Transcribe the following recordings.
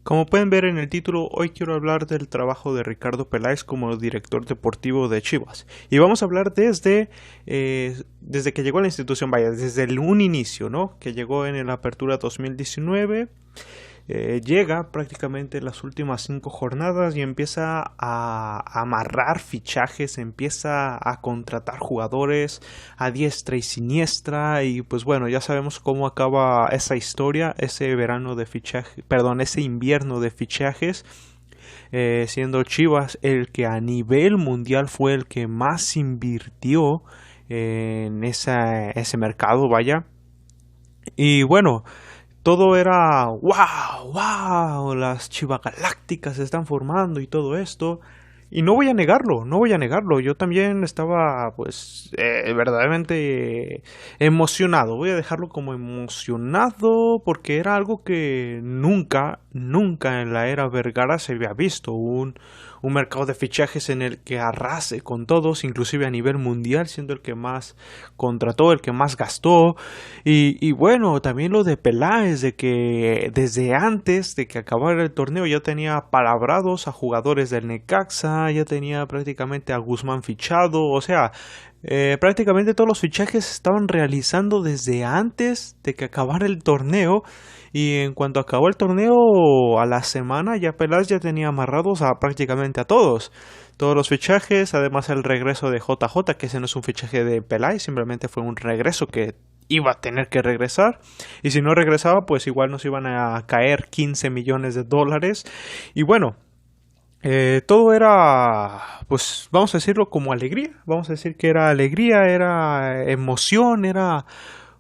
Como pueden ver en el título, hoy quiero hablar del trabajo de Ricardo Peláez como director deportivo de Chivas. Y vamos a hablar desde que llegó a la institución, vaya, desde un inicio, ¿no? Que llegó en la apertura 2019. Llega prácticamente las últimas 5 jornadas y empieza a amarrar fichajes, empieza a contratar jugadores a diestra y siniestra y pues bueno, ya sabemos cómo acaba esa historia, ese invierno de fichajes, siendo Chivas el que a nivel mundial fue el que más invirtió en ese mercado, vaya. Y bueno, todo era wow, wow, las Chivas Galácticas se están formando y todo esto. Y no voy a negarlo, no voy a negarlo. Yo también estaba, pues, verdaderamente emocionado. Voy a dejarlo como emocionado porque era algo que nunca en la era Vergara se había visto. Un mercado de fichajes en el que arrase con todos, inclusive a nivel mundial, siendo el que más contrató, el que más gastó. Y bueno, también lo de Peláez, de que desde antes de que acabara el torneo ya tenía palabrados a jugadores del Necaxa, ya tenía prácticamente a Guzmán fichado, o sea, prácticamente todos los fichajes se estaban realizando desde antes de que acabara el torneo. Y en cuanto acabó el torneo, a la semana ya Peláez ya tenía amarrados a prácticamente a todos los fichajes, además el regreso de JJ, que ese no es un fichaje de Peláez, simplemente fue un regreso que iba a tener que regresar, y si no regresaba pues igual nos iban a caer 15 millones de dólares. Y bueno, todo era, pues vamos a decirlo como alegría, vamos a decir que era alegría, era emoción, era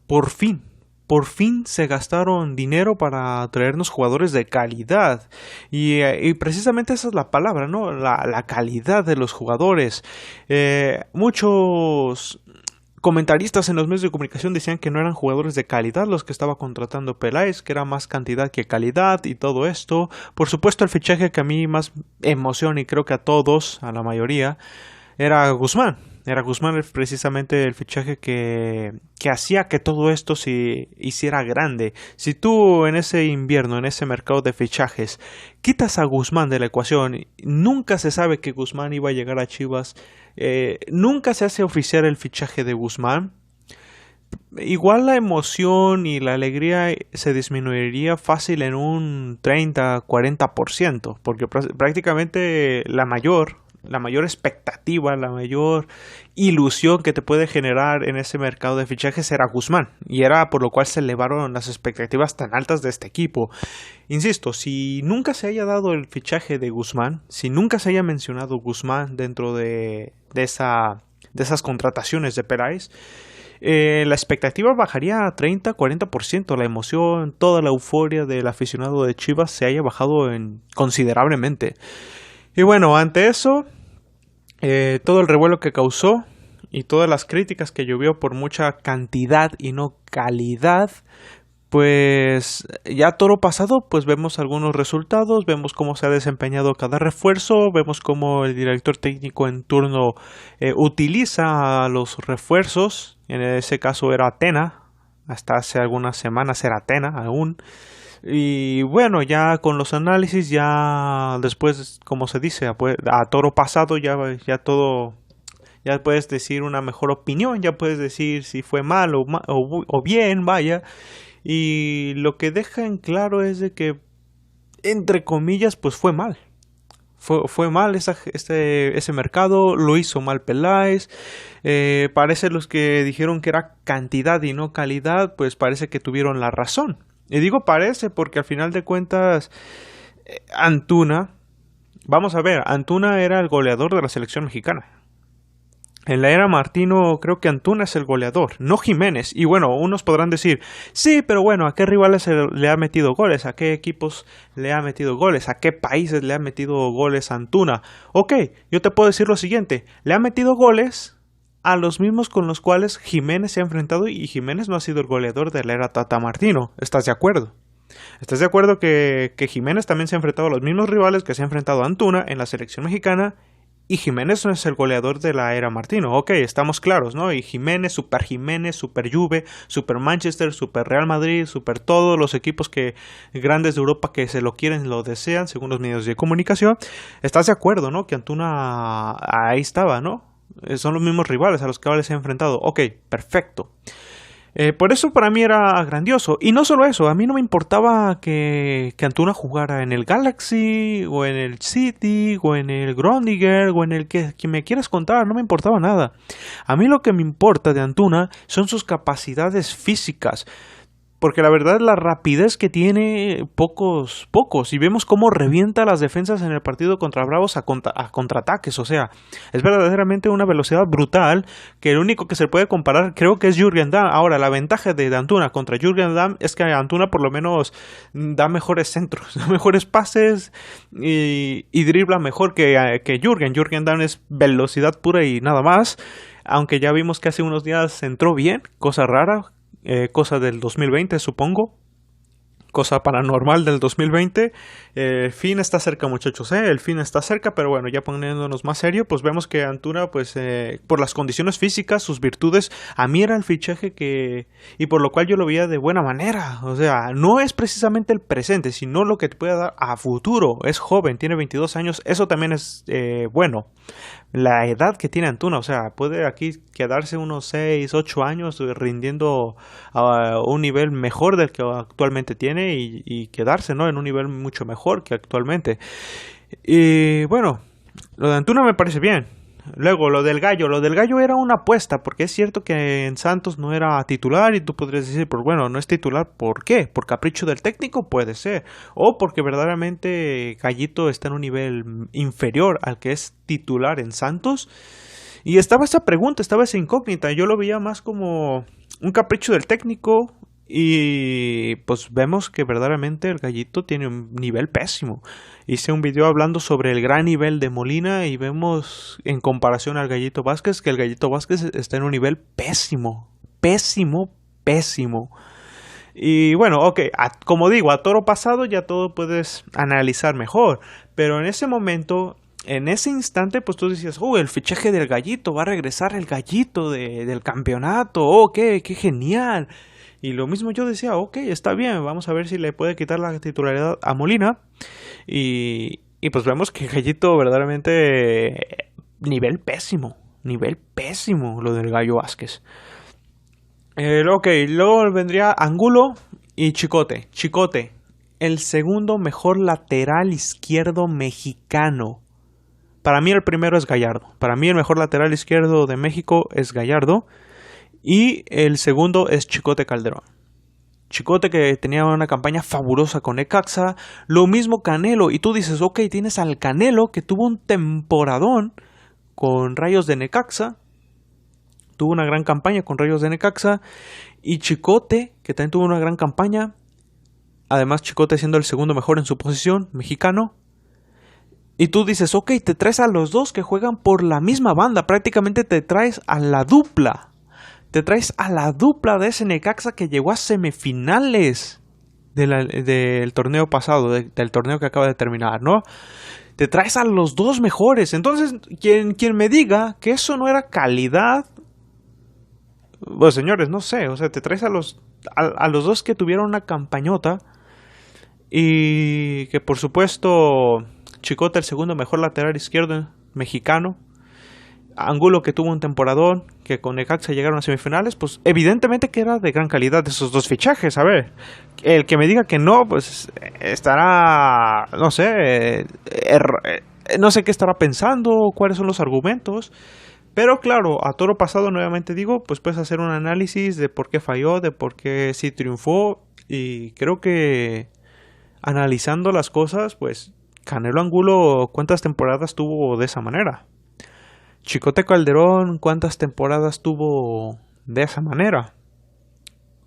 por fin. Por fin se gastaron dinero para traernos jugadores de calidad. Y precisamente esa es la palabra, ¿no? La calidad de los jugadores. Muchos comentaristas en los medios de comunicación decían que no eran jugadores de calidad los que estaba contratando Peláez, que era más cantidad que calidad y todo esto. Por supuesto, el fichaje que a mí más emociona y creo que a todos, a la mayoría, era Guzmán. Era Guzmán precisamente el fichaje que hacía que todo esto se hiciera grande. Si tú en ese invierno, en ese mercado de fichajes, quitas a Guzmán de la ecuación, nunca se sabe que Guzmán iba a llegar a Chivas, nunca se hace oficial el fichaje de Guzmán. Igual la emoción y la alegría se disminuiría fácil en un 30-40%, porque prácticamente la mayor expectativa, la mayor ilusión que te puede generar en ese mercado de fichajes era Guzmán, y era por lo cual se elevaron las expectativas tan altas de este equipo. Insisto, si nunca se haya dado el fichaje de Guzmán, si nunca se haya mencionado Guzmán dentro de esas contrataciones de Peláez, la expectativa bajaría a 30-40%, la emoción, toda la euforia del aficionado de Chivas se haya bajado considerablemente. Y bueno, ante eso, todo el revuelo que causó y todas las críticas que llovió por mucha cantidad y no calidad, pues ya todo pasado, pues vemos algunos resultados, vemos cómo se ha desempeñado cada refuerzo, vemos cómo el director técnico en turno utiliza a los refuerzos. En ese caso era Atena, hasta hace algunas semanas era Atena aún. Y bueno, ya con los análisis, ya después, como se dice, a toro pasado, ya todo, ya puedes decir una mejor opinión, ya puedes decir si fue mal o bien, vaya. Y lo que deja en claro es de que, entre comillas, pues fue mal. Fue mal ese mercado, lo hizo mal Peláez. Parece los que dijeron que era cantidad y no calidad, pues parece que tuvieron la razón. Y digo parece porque al final de cuentas, Antuna, vamos a ver, Antuna era el goleador de la selección mexicana. En la era Martino creo que Antuna es el goleador, no Jiménez. Y bueno, unos podrán decir, sí, pero bueno, ¿a qué rivales le ha metido goles? ¿A qué equipos le ha metido goles? ¿A qué países le ha metido goles Antuna? Ok, yo te puedo decir lo siguiente, le ha metido goles a los mismos con los cuales Jiménez se ha enfrentado, y Jiménez no ha sido el goleador de la era Tata Martino. ¿Estás de acuerdo? ¿Estás de acuerdo que Jiménez también se ha enfrentado a los mismos rivales que se ha enfrentado a Antuna en la selección mexicana Y Jiménez no es el goleador de la era Martino, ok, estamos claros, ¿no? Y Jiménez, Super Juve, Super Manchester, Super Real Madrid, Super todos los equipos grandes de Europa que se lo quieren, lo desean, según los medios de comunicación. ¿Estás de acuerdo, no? Que Antuna ahí estaba, ¿no? Son los mismos rivales a los que ahora se ha enfrentado. Ok, perfecto. Por eso para mí era grandioso. Y no solo eso, a mí no me importaba que Antuna jugara en el Galaxy, o en el City, o en el Groningen, o en el que me quieras contar, no me importaba nada. A mí lo que me importa de Antuna son sus capacidades físicas. Porque la verdad la rapidez que tiene pocos, y vemos cómo revienta las defensas en el partido contra Bravos a contraataques, o sea, es verdaderamente una velocidad brutal que el único que se puede comparar creo que es Jürgen Damm. Ahora, la ventaja de Antuna contra Jürgen Damm es que Antuna por lo menos da mejores centros, da mejores pases y dribla mejor que Jürgen. Jürgen Damm es velocidad pura y nada más, aunque ya vimos que hace unos días entró bien, cosa rara. Cosa del 2020, supongo. Cosa paranormal del 2020. El fin está cerca, muchachos, el fin está cerca, pero bueno, ya poniéndonos más serio, pues vemos que Antuna, pues por las condiciones físicas, sus virtudes, a mí era el fichaje y por lo cual yo lo veía de buena manera. O sea, no es precisamente el presente, sino lo que te puede dar a futuro. Es joven, tiene 22 años, eso también es bueno. La edad que tiene Antuna, o sea, puede aquí quedarse unos 6, 8 años rindiendo a un nivel mejor del que actualmente tiene y quedarse, ¿no? En un nivel mucho mejor que actualmente. Y bueno, lo de Antuna me parece bien. Luego, lo del Gallo era una apuesta, porque es cierto que en Santos no era titular y tú podrías decir, pues bueno, no es titular, ¿por qué? ¿Por capricho del técnico? Puede ser. O porque verdaderamente Gallito está en un nivel inferior al que es titular en Santos. Y estaba esa pregunta, estaba esa incógnita, yo lo veía más como un capricho del técnico. Y pues vemos que verdaderamente el Gallito tiene un nivel pésimo. Hice un video hablando sobre el gran nivel de Molina y vemos en comparación al Gallito Vázquez que el Gallito Vázquez está en un nivel pésimo. Pésimo, pésimo. Y bueno, ok, como digo, a toro pasado ya todo puedes analizar mejor. Pero en ese momento, en ese instante, pues tú decías, el fichaje del Gallito, va a regresar el Gallito del campeonato. Qué genial. Y lo mismo yo decía, ok, está bien, vamos a ver si le puede quitar la titularidad a Molina. Y pues vemos que Gallito verdaderamente nivel pésimo lo del Gallo Vázquez. Ok, luego vendría Angulo y Chicote. Chicote, el segundo mejor lateral izquierdo mexicano. Para mí el primero es Gallardo. Para mí el mejor lateral izquierdo de México es Gallardo. Y el segundo es Chicote Calderón. Chicote que tenía una campaña fabulosa con Necaxa. Lo mismo Canelo. Y tú dices, ok, tienes al Canelo que tuvo un temporadón con Rayos de Necaxa. Tuvo una gran campaña con Rayos de Necaxa. Y Chicote que también tuvo una gran campaña. Además Chicote siendo el segundo mejor en su posición, mexicano. Y tú dices, ok, te traes a los dos que juegan por la misma banda. Prácticamente te traes a la dupla. Te traes a la dupla de ese Necaxa que llegó a semifinales del torneo pasado, del torneo que acaba de terminar, ¿no? Te traes a los dos mejores. Entonces, quien me diga que eso no era calidad, pues señores, no sé. O sea, te traes a los dos que tuvieron una campañota y que por supuesto Chicote el segundo mejor lateral izquierdo mexicano. Angulo que tuvo un temporadón, que con Necaxa llegaron a semifinales, pues evidentemente que era de gran calidad de esos dos fichajes. A ver, el que me diga que no, pues estará, no sé, no sé qué estará pensando, cuáles son los argumentos. Pero claro, a toro pasado nuevamente digo, pues puedes hacer un análisis de por qué falló, de por qué sí triunfó. Y creo que analizando las cosas, pues Canelo Angulo, ¿cuántas temporadas tuvo de esa manera? Chicote Calderón, ¿cuántas temporadas tuvo de esa manera?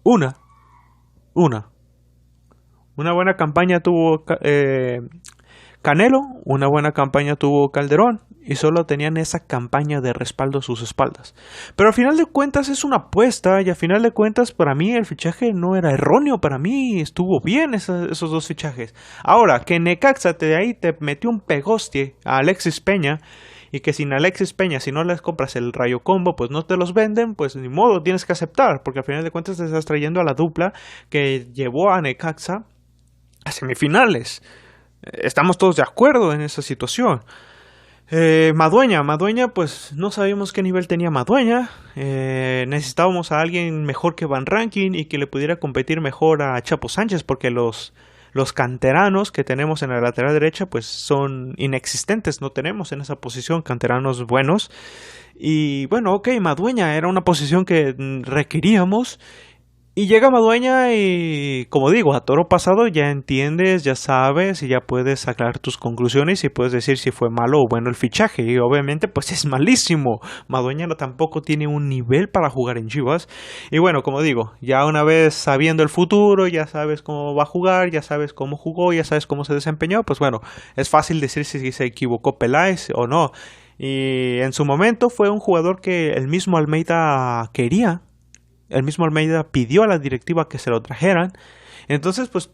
Una buena campaña tuvo Canelo, una buena campaña tuvo Calderón, y solo tenían esa campaña de respaldo a sus espaldas. Pero al final de cuentas es una apuesta, y al final de cuentas para mí el fichaje no era erróneo, para mí estuvo bien esos dos fichajes. Ahora, que Necaxa de ahí te metió un pegostie a Alexis Peña, y que sin Alexis Peña, si no les compras el Rayo Combo, pues no te los venden, pues ni modo, tienes que aceptar, porque al final de cuentas te estás trayendo a la dupla que llevó a Necaxa a semifinales. Estamos todos de acuerdo en esa situación. Madueña, pues no sabíamos qué nivel tenía Madueña. Necesitábamos a alguien mejor que Van Rankin y que le pudiera competir mejor a Chapo Sánchez, porque los canteranos que tenemos en la lateral derecha pues son inexistentes, no tenemos en esa posición canteranos buenos. Y bueno, ok, Madueña era una posición que requeríamos. Y llega Madueña y, como digo, a toro pasado ya entiendes, ya sabes y ya puedes sacar tus conclusiones y puedes decir si fue malo o bueno el fichaje. Y obviamente pues es malísimo. Madueña tampoco tiene un nivel para jugar en Chivas. Y bueno, como digo, ya una vez sabiendo el futuro, ya sabes cómo va a jugar, ya sabes cómo jugó, ya sabes cómo se desempeñó, pues bueno, es fácil decir si se equivocó Peláez o no. Y en su momento fue un jugador que el mismo Almeida quería. El mismo Almeida pidió a la directiva que se lo trajeran. Entonces, pues,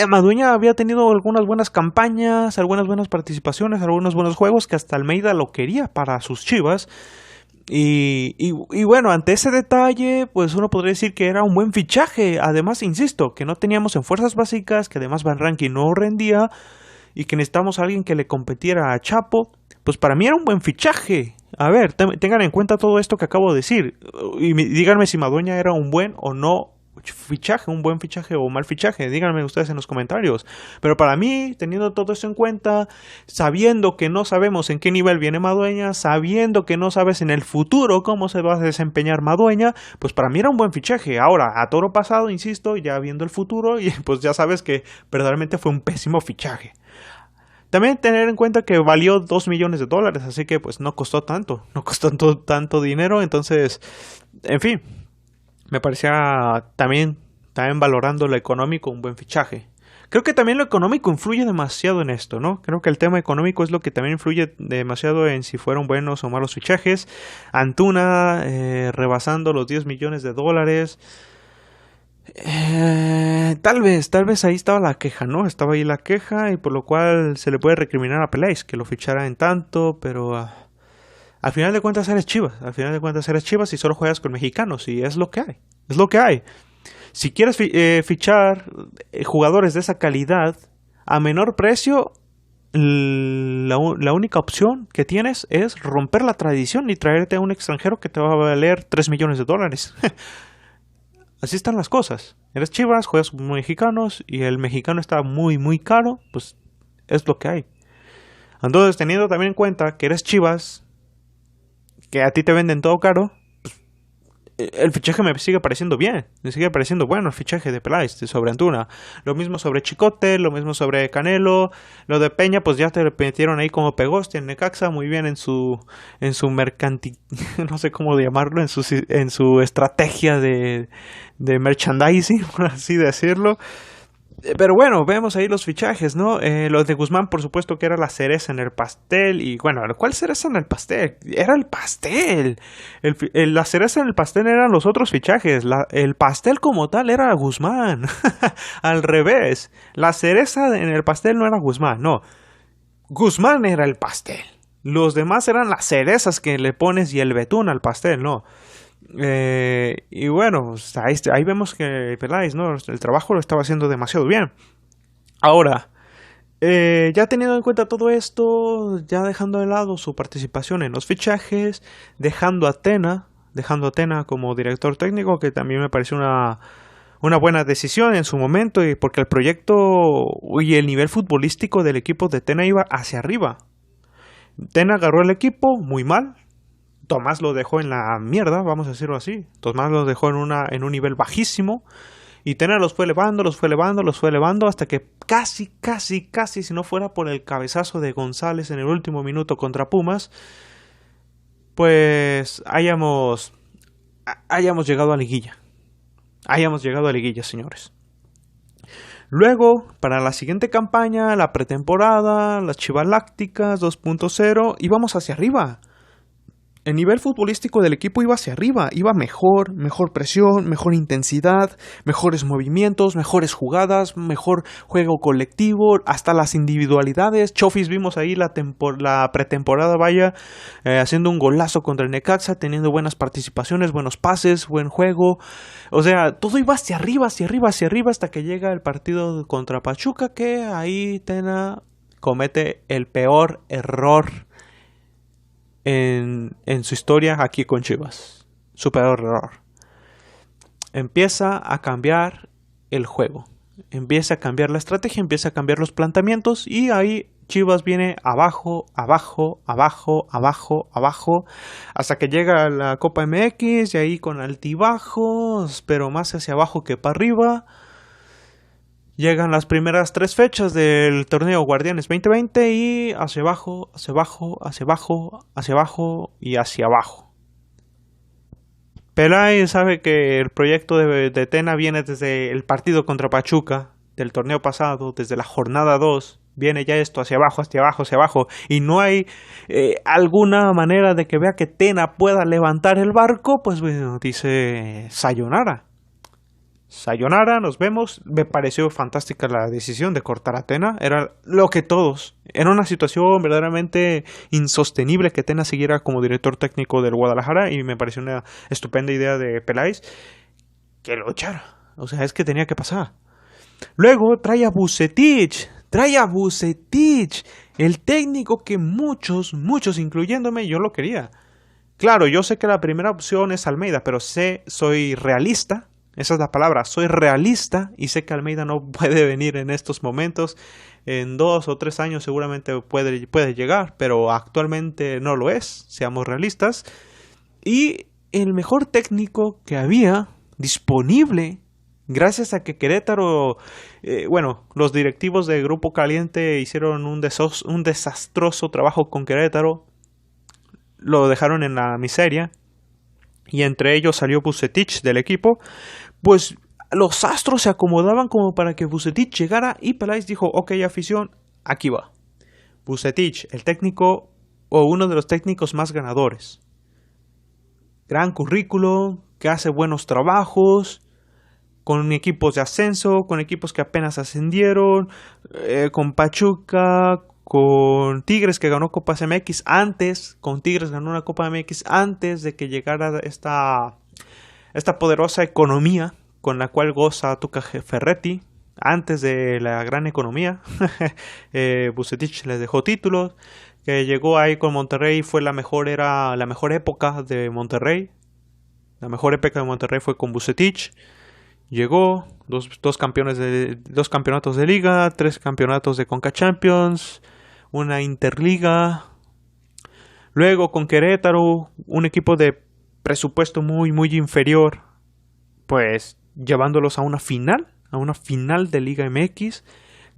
Madueña había tenido algunas buenas campañas, algunas buenas participaciones, algunos buenos juegos que hasta Almeida lo quería para sus Chivas. Y bueno, ante ese detalle, pues uno podría decir que era un buen fichaje. Además, insisto, que no teníamos en fuerzas básicas, que además Van Rankin no rendía y que necesitamos a alguien que le competiera a Chapo. Pues para mí era un buen fichaje. A ver, tengan en cuenta todo esto que acabo de decir. Y díganme si Madueña era un buen o no fichaje, un buen fichaje o mal fichaje. Díganme ustedes en los comentarios. Pero para mí, teniendo todo eso en cuenta, sabiendo que no sabemos en qué nivel viene Madueña, sabiendo que no sabes en el futuro cómo se va a desempeñar Madueña, pues para mí era un buen fichaje. Ahora, a toro pasado, insisto, ya viendo el futuro, y pues ya sabes que verdaderamente fue un pésimo fichaje. También tener en cuenta que valió $2 millones, así que pues no costó tanto dinero, entonces, en fin, me parecía también valorando lo económico un buen fichaje. Creo que también lo económico influye demasiado en esto, ¿no? Creo que el tema económico es lo que también influye demasiado en si fueron buenos o malos fichajes. Antuna rebasando los $10 millones. Tal vez ahí estaba la queja, ¿no? Estaba ahí la queja y por lo cual se le puede recriminar a Peláez que lo fichara en tanto, pero al final de cuentas eres Chivas y solo juegas con mexicanos y es lo que hay. Si quieres fichar jugadores de esa calidad a menor precio, la única opción que tienes es romper la tradición y traerte a un extranjero que te va a valer $3 millones. Así están las cosas. Eres Chivas, juegas con mexicanos y el mexicano está muy, muy caro, pues es lo que hay. Entonces, teniendo también en cuenta que eres Chivas, que a ti te venden todo caro, pues, el fichaje me sigue pareciendo bien, me sigue pareciendo bueno el fichaje de Peláez sobre Antuna. Lo mismo sobre Chicote, lo mismo sobre Canelo, lo de Peña, pues ya te metieron ahí como Pegoste en Necaxa, muy bien en su no sé cómo llamarlo, en su estrategia de merchandising, por así decirlo. Pero bueno, vemos ahí los fichajes, ¿no? Los de Guzmán, por supuesto que era la cereza en el pastel. Y bueno, ¿cuál cereza en el pastel? Era el pastel. La cereza en el pastel eran los otros fichajes. El pastel como tal era Guzmán. Al revés. La cereza en el pastel no era Guzmán, no. Guzmán era el pastel. Los demás eran las cerezas que le pones y el betún al pastel, ¿no? Y bueno, pues ahí vemos que Peláez, ¿no? El trabajo lo estaba haciendo demasiado bien. Ahora, ya teniendo en cuenta todo esto, ya dejando de lado su participación en los fichajes, dejando a Tena como director técnico, que también me pareció una buena decisión en su momento, y porque el proyecto y el nivel futbolístico del equipo de Tena iba hacia arriba. Tena agarró el equipo muy mal. Tomás lo dejó en la mierda, vamos a decirlo así. Tomás lo dejó en un nivel bajísimo. Y Tena los fue elevando hasta que casi, si no fuera por el cabezazo de González en el último minuto contra Pumas, pues hayamos llegado a liguilla. Señores. Luego, para la siguiente campaña, la pretemporada, las Chivas Lácticas 2.0, íbamos hacia arriba. el nivel futbolístico del equipo iba hacia arriba, iba mejor, mejor presión, mejor intensidad, mejores movimientos, mejores jugadas, mejor juego colectivo, hasta las individualidades. Chofis vimos ahí la pretemporada, vaya, haciendo un golazo contra el Necaxa, teniendo buenas participaciones, buenos pases, buen juego. O sea, todo iba hacia arriba, hacia arriba, hacia arriba, hasta que llega el partido contra Pachuca, que ahí Tena comete el peor error en su historia aquí con Chivas. Su peor error. Empieza a cambiar el juego. Empieza a cambiar la estrategia, empieza a cambiar los planteamientos y ahí Chivas viene abajo, abajo, abajo, abajo, abajo, hasta que llega a la Copa MX y ahí con altibajos, pero más hacia abajo que para arriba. Llegan las primeras 3 fechas del torneo Guardianes 2020 y hacia abajo, hacia abajo, hacia abajo, hacia abajo y hacia abajo. Peláez sabe que el proyecto de Tena viene desde el partido contra Pachuca del torneo pasado, desde la jornada 2. Viene ya esto hacia abajo, hacia abajo, hacia abajo. Y no hay alguna manera de que vea que Tena pueda levantar el barco. Pues bueno, dice sayonara. Sayonara, nos vemos. Me pareció fantástica la decisión de cortar a Tena. Era lo que todos. Era una situación verdaderamente insostenible que Tena siguiera como director técnico del Guadalajara. Y me pareció una estupenda idea de Peláez que lo echara. O sea, es que tenía que pasar. Luego trae a Vucetich. El técnico que muchos, incluyéndome, yo lo quería. Claro, yo sé que la primera opción es Almeida, pero soy realista. Esa es la palabra, soy realista y sé que Almeida no puede venir en estos momentos. En 2 o 3 años seguramente puede llegar, pero actualmente no lo es, seamos realistas. Y el mejor técnico que había disponible, gracias a que Querétaro, los directivos de Grupo Caliente hicieron un desastroso trabajo con Querétaro, lo dejaron en la miseria. Y entre ellos salió Vucetich del equipo, pues los astros se acomodaban como para que Vucetich llegara y Peláez dijo, ok, afición, aquí va. Vucetich, el técnico o uno de los técnicos más ganadores. Gran currículo, que hace buenos trabajos, con equipos de ascenso, con equipos que apenas ascendieron, con Pachuca, con Tigres que ganó Copa MX antes, con Tigres ganó una Copa MX antes de que llegara esta poderosa economía con la cual goza Tuca Ferretti, antes de la gran economía. Vucetich les dejó títulos, que llegó ahí con Monterrey, fue la mejor época de Monterrey. La mejor época de Monterrey fue con Vucetich. Llegó, dos campeonatos de liga, 3 campeonatos de Conca Champions, una Interliga. Luego con Querétaro, un equipo de presupuesto muy, muy inferior, pues llevándolos a una final de Liga MX,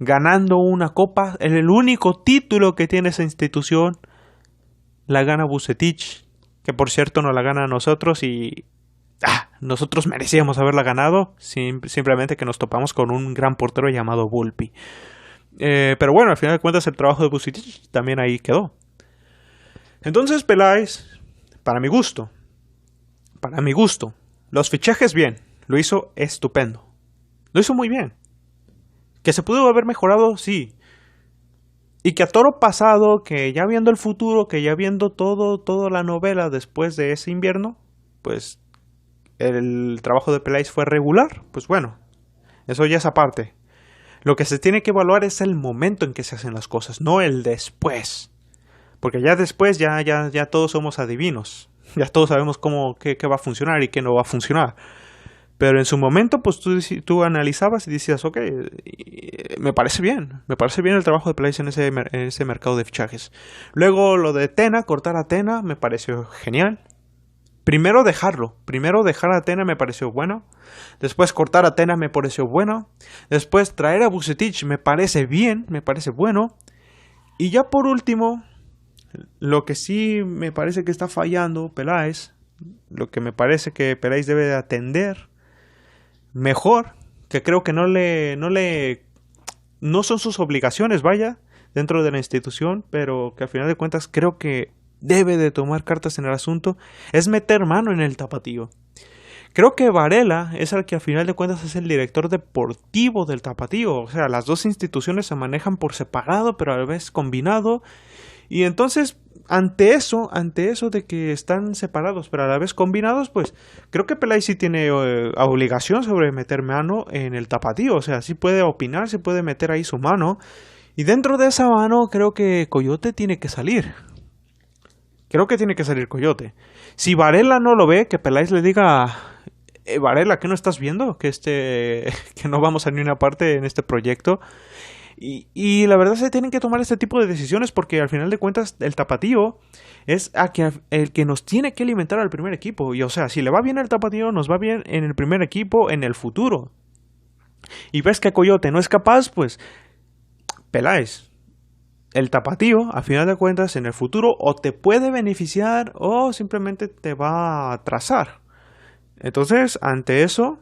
ganando una copa, el único título que tiene esa institución, la gana Vucetich, que por cierto no la gana a nosotros y nosotros merecíamos haberla ganado, simplemente que nos topamos con un gran portero llamado Volpi. Pero bueno, al final de cuentas el trabajo de Vucetich también ahí quedó. Entonces Peláez, para mi gusto, los fichajes bien, lo hizo estupendo, lo hizo muy bien. Que se pudo haber mejorado, sí. Y que a toro pasado, que ya viendo el futuro, que ya viendo toda la novela después de ese invierno, pues el trabajo de Peláez fue regular, pues bueno, eso ya es aparte. Lo que se tiene que evaluar es el momento en que se hacen las cosas, no el después. Porque ya después ya todos somos adivinos. Ya todos sabemos qué va a funcionar y qué no va a funcionar. Pero en su momento, pues tú analizabas y decías, ok, me parece bien el trabajo de Peláez en ese mercado de fichajes. Luego lo de Tena, cortar a Tena, me pareció genial. Primero dejar a Tena me pareció bueno. Después cortar a Tena me pareció bueno. Después traer a Vucetich me parece bien, me parece bueno. Y ya por último, lo que sí me parece que está fallando Peláez, lo que me parece que Peláez debe de atender mejor, que creo que no son sus obligaciones, vaya, dentro de la institución, pero que al final de cuentas creo que debe de tomar cartas en el asunto es meter mano en el Tapatío. Creo que Varela es el que al final de cuentas es el director deportivo del Tapatío. O sea, las dos instituciones se manejan por separado, pero a la vez combinado. Y entonces, ante eso de que están separados, pero a la vez combinados, pues creo que Peláez sí tiene obligación sobre meter mano en el Tapatío. O sea, sí puede opinar, sí puede meter ahí su mano. Y dentro de esa mano creo que Coyote tiene que salir. Creo que tiene que salir Coyote. Si Varela no lo ve, que Peláez le diga, Varela, ¿qué no estás viendo? Que que no vamos a ni una parte en este proyecto. Y la verdad se tienen que tomar este tipo de decisiones porque al final de cuentas el Tapatío es el que nos tiene que alimentar al primer equipo. Y o sea, si le va bien al Tapatío, nos va bien en el primer equipo en el futuro. Y ves que Coyote no es capaz, pues Peláez. El Tapatío, a final de cuentas, en el futuro o te puede beneficiar o simplemente te va a atrasar. Entonces, ante eso,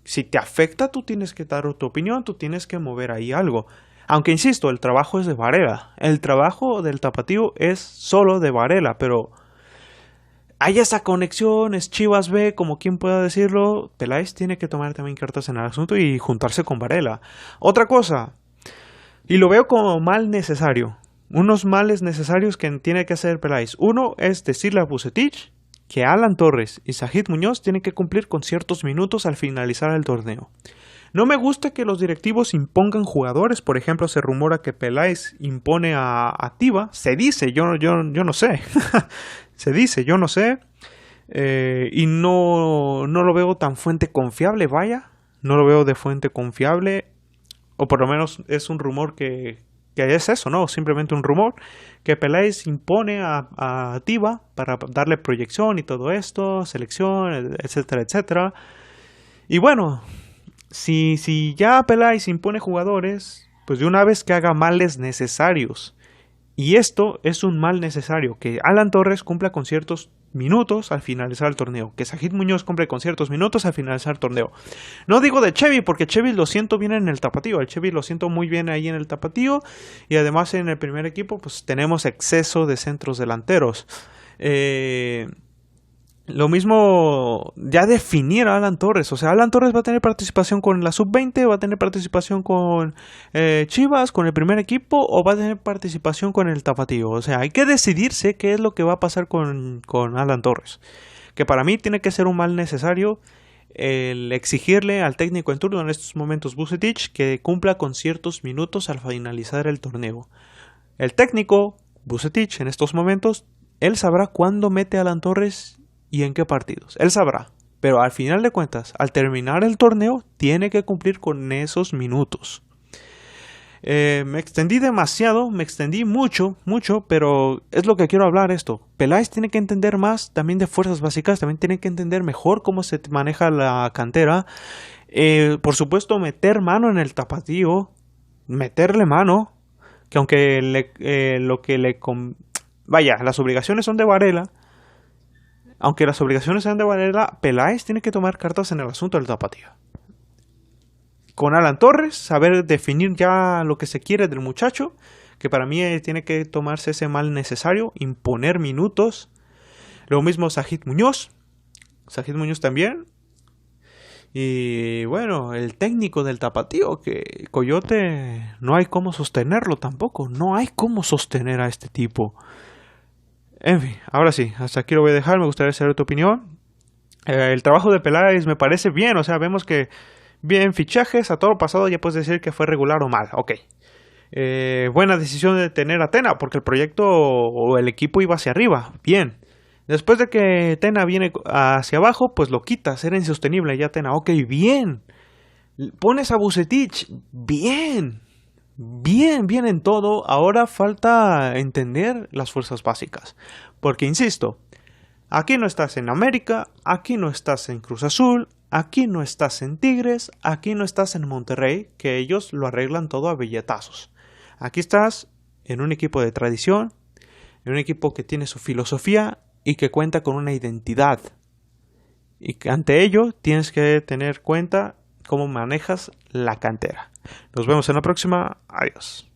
si te afecta, tú tienes que dar tu opinión, tú tienes que mover ahí algo. Aunque insisto, el trabajo es de Varela. El trabajo del Tapatío es solo de Varela, pero hay esa conexión, es Chivas B, como quien pueda decirlo. Peláez tiene que tomar también cartas en el asunto y juntarse con Varela. Otra cosa, y lo veo como mal necesario. Unos males necesarios que tiene que hacer Peláez. Uno es decirle a Vucetich que Alan Torres y Sajid Muñoz tienen que cumplir con ciertos minutos al finalizar el torneo. No me gusta que los directivos impongan jugadores. Por ejemplo, se rumora que Peláez impone a Tiva. Se dice, yo no sé. Se dice, yo no sé. Y no lo veo tan fuente confiable, vaya. No lo veo de fuente confiable. O por lo menos es un rumor que es eso, ¿no? Simplemente un rumor. Que Peláez impone a Tiva para darle proyección y todo esto. Selección, etcétera, etcétera. Y bueno, si ya Peláez impone jugadores, pues de una vez que haga males necesarios. Y esto es un mal necesario, que Alan Torres cumpla con ciertos minutos al finalizar el torneo, que Sajid Muñoz cumple con ciertos minutos al finalizar el torneo. No digo de Chevy, porque Chevy lo siento bien en el Tapatío, el Chevy lo siento muy bien ahí en el Tapatío, y además en el primer equipo pues tenemos exceso de centros delanteros. Lo mismo, ya definir a Alan Torres. O sea, Alan Torres va a tener participación con la sub-20, va a tener participación con Chivas, con el primer equipo, o va a tener participación con el Tapatío. O sea, hay que decidirse qué es lo que va a pasar con Alan Torres. Que para mí tiene que ser un mal necesario el exigirle al técnico en turno en estos momentos, Vucetich, que cumpla con ciertos minutos al finalizar el torneo. El técnico, Vucetich, en estos momentos, él sabrá cuándo mete a Alan Torres y en qué partidos. Él sabrá. Pero al final de cuentas, al terminar el torneo, tiene que cumplir con esos minutos. Me extendí demasiado, me extendí mucho, pero es lo que quiero hablar esto. Peláez tiene que entender más también de fuerzas básicas, también tiene que entender mejor cómo se maneja la cantera. Por supuesto, meter mano en el Tapatío, meterle mano, que aunque vaya, las obligaciones son de Varela. Aunque las obligaciones sean de Varela, Peláez tiene que tomar cartas en el asunto del Tapatío. Con Alan Torres, saber definir ya lo que se quiere del muchacho, que para mí tiene que tomarse ese mal necesario, imponer minutos. Lo mismo Sajid Muñoz también. Y bueno, el técnico del Tapatío, que Coyote no hay cómo sostenerlo tampoco, no hay cómo sostener a este tipo. En fin, ahora sí, hasta aquí lo voy a dejar, me gustaría saber tu opinión. El trabajo de Peláez me parece bien, o sea, vemos que bien fichajes, a todo lo pasado ya puedes decir que fue regular o mal, ok. Buena decisión de tener a Tena, porque el proyecto o el equipo iba hacia arriba, bien. Después de que Tena viene hacia abajo, pues lo quitas, era insostenible ya Tena, ok, bien. Pones a Vucetich, bien. Bien en todo, ahora falta entender las fuerzas básicas. Porque, insisto, aquí no estás en América, aquí no estás en Cruz Azul, aquí no estás en Tigres, aquí no estás en Monterrey, que ellos lo arreglan todo a billetazos. Aquí estás en un equipo de tradición, en un equipo que tiene su filosofía y que cuenta con una identidad. Y que ante ello tienes que tener cuenta cómo manejas la cantera. Nos vemos en la próxima. Adiós.